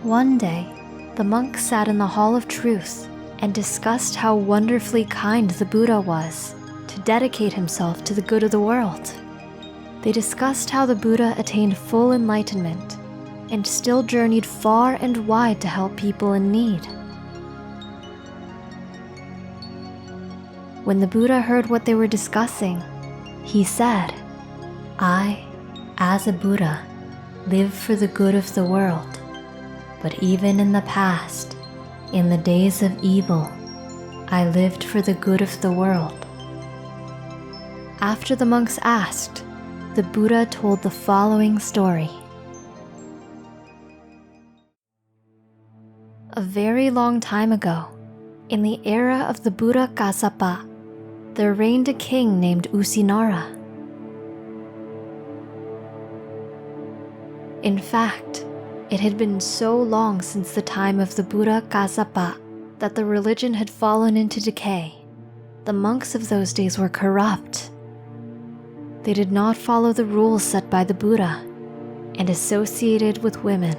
One day, the monks sat in the Hall of Truth and discussed how wonderfully kind the Buddha was to dedicate himself to the good of the world. They discussed how the Buddha attained full enlightenment and still journeyed far and wide to help people in need. When the Buddha heard what they were discussing, he said, "I, as a Buddha, live for the good of the world. But even in the past, in the days of evil, I lived for the good of the world." After the monks asked, the Buddha told the following story. A very long time ago, in the era of the Buddha Kassapa, there reigned a king named Usinara. In fact, it had been so long since the time of the Buddha Kassapa that the religion had fallen into decay. The monks of those days were corrupt. They did not follow the rules set by the Buddha and associated with women.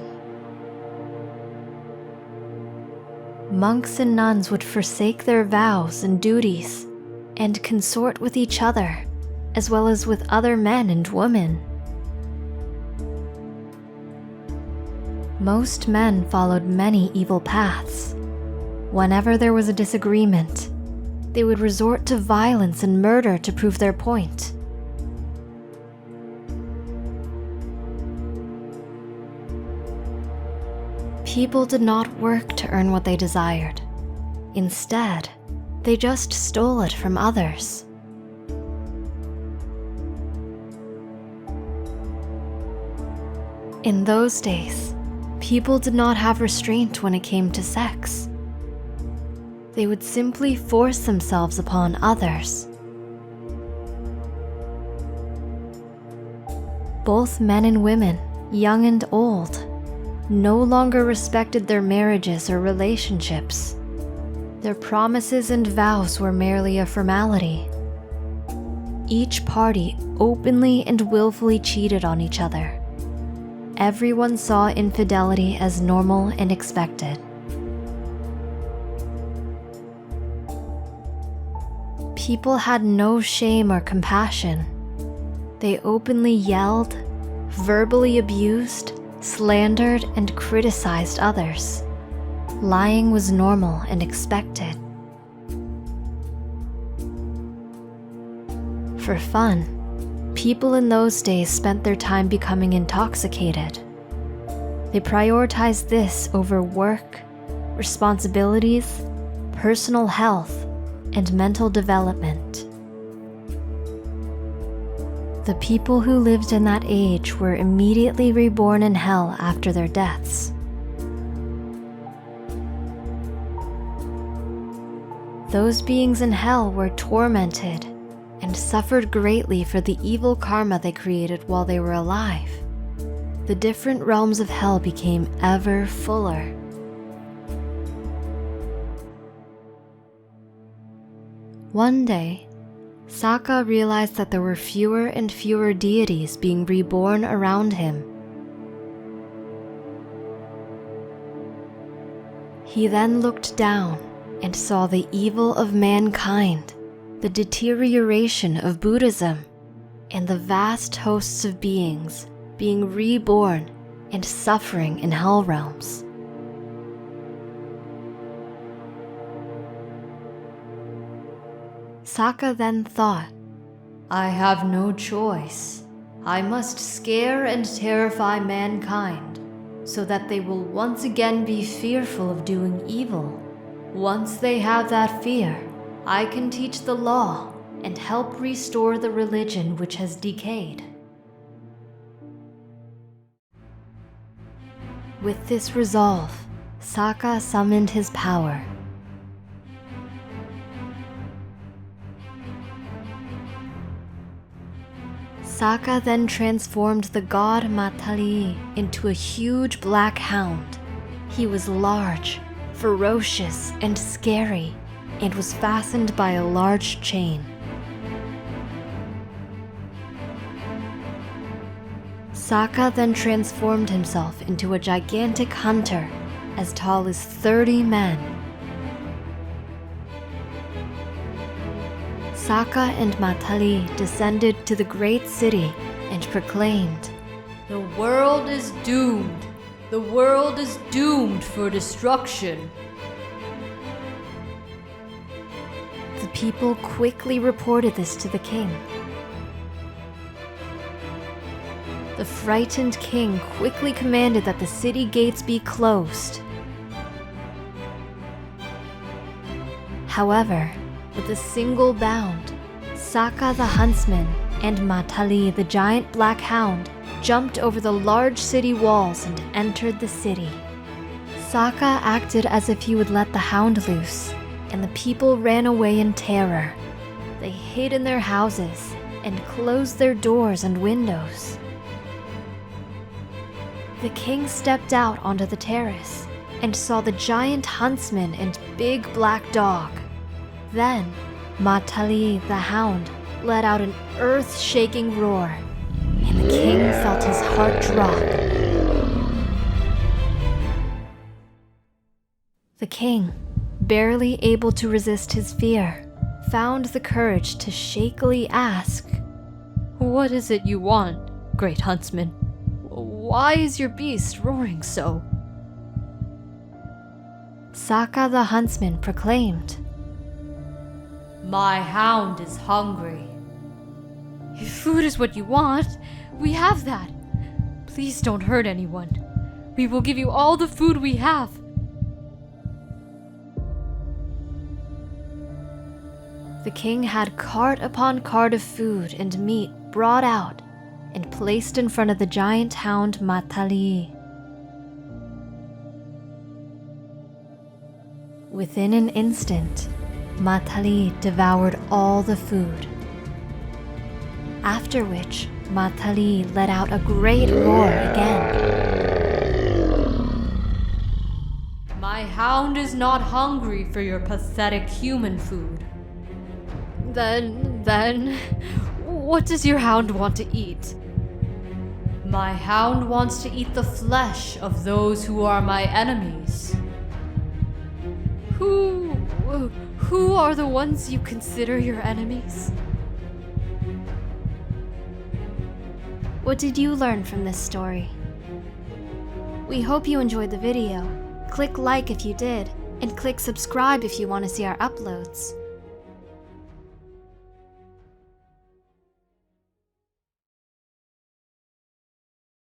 Monks and nuns would forsake their vows and duties and consort with each other, as well as with other men and women. Most men followed many evil paths. Whenever there was a disagreement, they would resort to violence and murder to prove their point. People did not work to earn what they desired. Instead, they just stole it from others. In those days, people did not have restraint when it came to sex. They would simply force themselves upon others. Both men and women, young and old, no longer respected their marriages or relationships. Their promises and vows were merely a formality. Each party openly and willfully cheated on each other. Everyone saw infidelity as normal and expected. People had no shame or compassion. They openly yelled, verbally abused, slandered, and criticized others. Lying was normal and expected. For fun, people in those days spent their time becoming intoxicated. They prioritized this over work, responsibilities, personal health, and mental development. The people who lived in that age were immediately reborn in hell after their deaths. Those beings in hell were tormented and suffered greatly for the evil karma they created while they were alive. The different realms of hell became ever fuller. One day, Saka realized that there were fewer and fewer deities being reborn around him. He then looked down and saw the evil of mankind, the deterioration of Buddhism, and the vast hosts of beings being reborn and suffering in hell realms. Saka then thought, "I have no choice. I must scare and terrify mankind so that they will once again be fearful of doing evil. Once they have that fear, I can teach the law and help restore the religion which has decayed." With this resolve, Saka summoned his power. Saka then transformed the god Matali into a huge black hound. He was large, ferocious, and scary, and was fastened by a large chain. Saka then transformed himself into a gigantic hunter as tall as 30 men. Saka and Matali descended to the great city and proclaimed, "The world is doomed. The world is doomed for destruction." The people quickly reported this to the king. The frightened king quickly commanded that the city gates be closed. However, with a single bound, Saka the huntsman and Matali the giant black hound jumped over the large city walls and entered the city. Saka acted as if he would let the hound loose, and the people ran away in terror. They hid in their houses and closed their doors and windows. The king stepped out onto the terrace and saw the giant huntsman and big black dog. Then, Matali the hound let out an earth-shaking roar, and the king felt his heart drop. The king, barely able to resist his fear, found the courage to shakily ask, "What is it you want, great huntsman? Why is your beast roaring so?" Saka the huntsman proclaimed, "My hound is hungry." "If food is what you want, we have that. Please don't hurt anyone. We will give you all the food we have." The king had cart upon cart of food and meat brought out and placed in front of the giant hound Matali. Within an instant, Matali devoured all the food. After which, Matali let out a great roar again. "My hound is not hungry for your pathetic human food." Then, what does your hound want to eat?" "My hound wants to eat the flesh of those who are my enemies." Who are the ones you consider your enemies?" What did you learn from this story? We hope you enjoyed the video. Click like if you did, and click subscribe if you want to see our uploads.